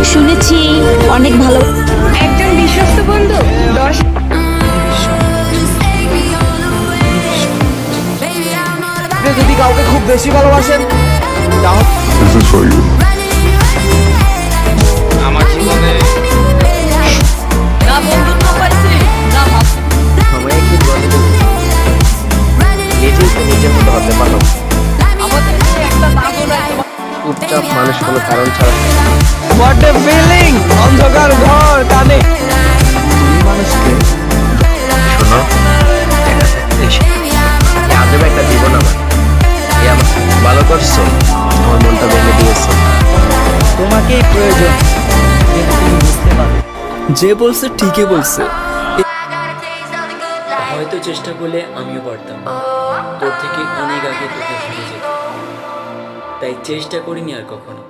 শুনেছি অনেক ভালো। একজন বিশ্বস্ত বন্ধু 10। আপনি যদি কাউকে খুব বেশি ভালোবাসেন তাহলে This is for you. আমার জীবনে না বন্ধুত্ব পাইছি না সময় কি বলে নিজেই তো নিজের মতো হতে পারো। আমাদের একটা দাগও নাই। চুপচাপ মানুষ কোনো কারণ ছাড়া হোয়াট এ ফিলিং অন্ধকার ঘর কানে তুমি মানুষকে শোনো আজব একটা জীবন আমার এই আমার ভালো করছো আমার মনটা ভেঙে দিয়েছো তোমাকেই প্রয়োজন যেটা তুমি বুঝতে পারো যে বলছে ঠিকই বলছে। হয়তো চেষ্টা করলে আমিও পারতাম তোর থেকে অনেক আগে তোকে ভুলে যেতে, তাই চেষ্টা করিনি আর কখনো।